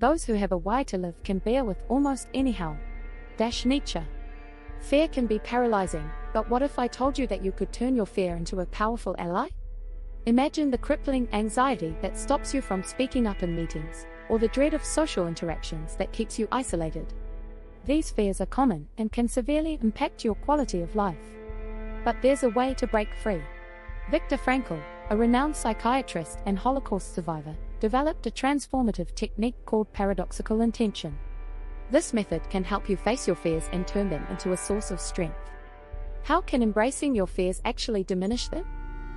Those who have a why to live can bear with almost anyhow. Nietzsche. Fear can be paralyzing, but what if I told you that you could turn your fear into a powerful ally? Imagine the crippling anxiety that stops you from speaking up in meetings, or the dread of social interactions that keeps you isolated. These fears are common and can severely impact your quality of life. But there's a way to break free. Viktor Frankl, a renowned psychiatrist and Holocaust survivor, developed a transformative technique called paradoxical intention. This method can help you face your fears and turn them into a source of strength. How can embracing your fears actually diminish them?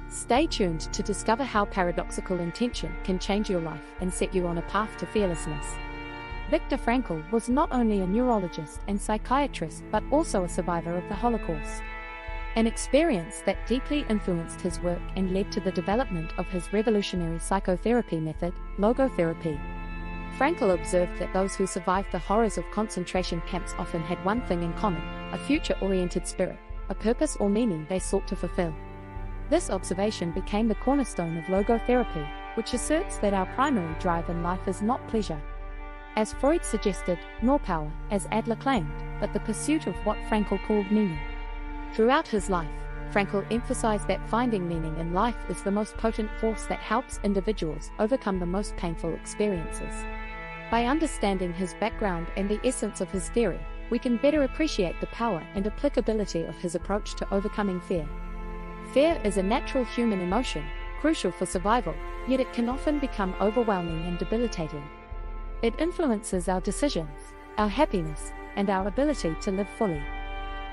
Stay tuned to discover how paradoxical intention can change your life and set you on a path to fearlessness. Viktor Frankl was not only a neurologist and psychiatrist but also a survivor of the Holocaust. An experience that deeply influenced his work and led to the development of his revolutionary psychotherapy method, logotherapy. Frankl observed that those who survived the horrors of concentration camps often had one thing in common: a future-oriented spirit, a purpose or meaning they sought to fulfill. This observation became the cornerstone of logotherapy, which asserts that our primary drive in life is not pleasure, as Freud suggested, nor power, as Adler claimed, but the pursuit of what Frankl called meaning. Throughout his life, Frankl emphasized that finding meaning in life is the most potent force that helps individuals overcome the most painful experiences. By understanding his background and the essence of his theory, we can better appreciate the power and applicability of his approach to overcoming fear. Fear is a natural human emotion, crucial for survival, yet it can often become overwhelming and debilitating. It influences our decisions, our happiness, and our ability to live fully.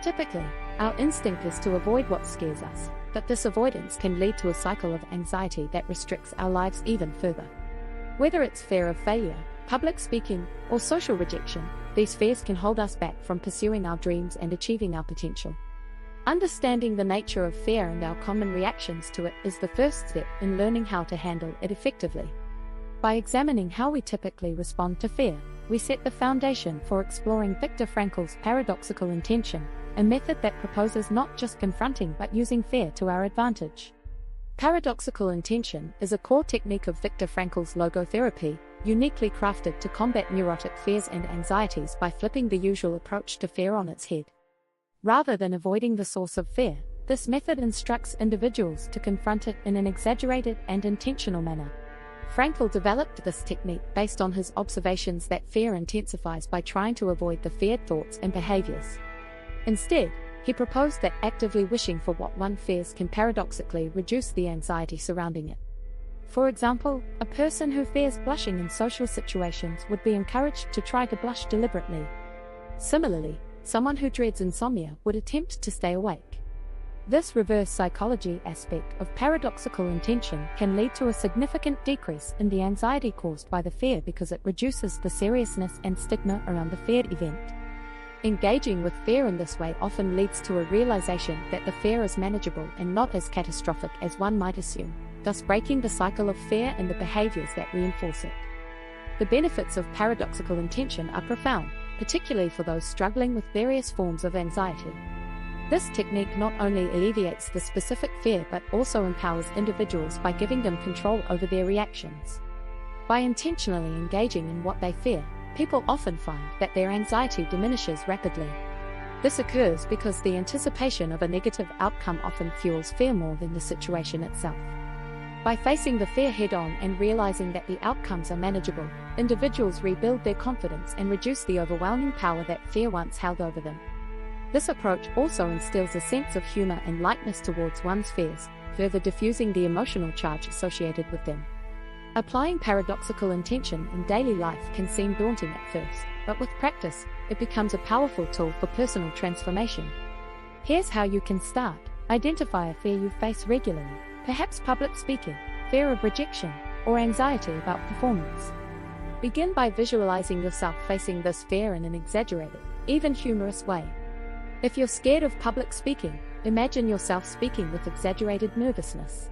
Typically, our instinct is to avoid what scares us, but this avoidance can lead to a cycle of anxiety that restricts our lives even further. Whether it's fear of failure, public speaking, or social rejection, these fears can hold us back from pursuing our dreams and achieving our potential. Understanding the nature of fear and our common reactions to it is the first step in learning how to handle it effectively. By examining how we typically respond to fear, we set the foundation for exploring Viktor Frankl's paradoxical intention, a method that proposes not just confronting but using fear to our advantage. Paradoxical intention is a core technique of Viktor Frankl's logotherapy, uniquely crafted to combat neurotic fears and anxieties by flipping the usual approach to fear on its head. Rather than avoiding the source of fear, this method instructs individuals to confront it in an exaggerated and intentional manner. Frankl developed this technique based on his observations that fear intensifies by trying to avoid the feared thoughts and behaviors. Instead, he proposed that actively wishing for what one fears can paradoxically reduce the anxiety surrounding it. For example, a person who fears blushing in social situations would be encouraged to try to blush deliberately. Similarly, someone who dreads insomnia would attempt to stay awake. This reverse psychology aspect of paradoxical intention can lead to a significant decrease in the anxiety caused by the fear because it reduces the seriousness and stigma around the feared event. Engaging with fear in this way often leads to a realization that the fear is manageable and not as catastrophic as one might assume, thus breaking the cycle of fear and the behaviors that reinforce it. The benefits of paradoxical intention are profound, particularly for those struggling with various forms of anxiety. This technique not only alleviates the specific fear but also empowers individuals by giving them control over their reactions. By intentionally engaging in what they fear, people often find that their anxiety diminishes rapidly. This occurs because the anticipation of a negative outcome often fuels fear more than the situation itself. By facing the fear head-on and realizing that the outcomes are manageable, individuals rebuild their confidence and reduce the overwhelming power that fear once held over them. This approach also instills a sense of humor and lightness towards one's fears, further diffusing the emotional charge associated with them. Applying paradoxical intention in daily life can seem daunting at first, but with practice, it becomes a powerful tool for personal transformation. Here's how you can start. Identify a fear you face regularly, perhaps public speaking, fear of rejection, or anxiety about performance. Begin by visualizing yourself facing this fear in an exaggerated, even humorous way. If you're scared of public speaking, imagine yourself speaking with exaggerated nervousness.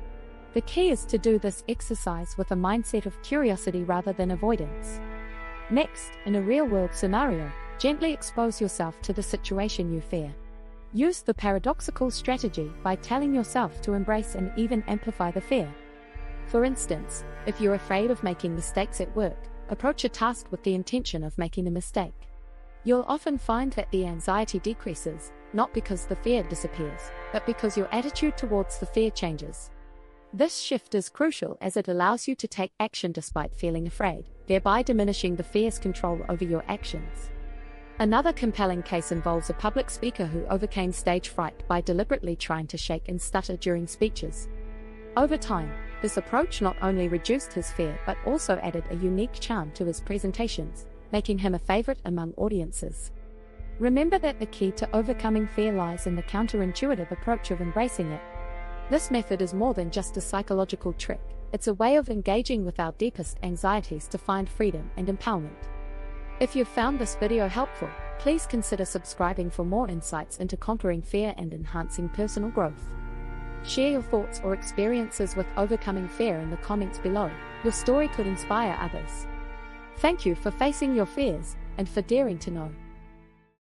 The key is to do this exercise with a mindset of curiosity rather than avoidance. Next, in a real-world scenario, gently expose yourself to the situation you fear. Use the paradoxical strategy by telling yourself to embrace and even amplify the fear. For instance, if you're afraid of making mistakes at work, approach a task with the intention of making a mistake. You'll often find that the anxiety decreases, not because the fear disappears, but because your attitude towards the fear changes. This shift is crucial as it allows you to take action despite feeling afraid, thereby diminishing the fear's control over your actions. Another compelling case involves a public speaker who overcame stage fright by deliberately trying to shake and stutter during speeches. Over time, this approach not only reduced his fear but also added a unique charm to his presentations, making him a favorite among audiences. Remember that the key to overcoming fear lies in the counterintuitive approach of embracing it. This method is more than just a psychological trick, it's a way of engaging with our deepest anxieties to find freedom and empowerment. If you've found this video helpful, please consider subscribing for more insights into conquering fear and enhancing personal growth. Share your thoughts or experiences with overcoming fear in the comments below. Your story could inspire others. Thank you for facing your fears and for daring to know.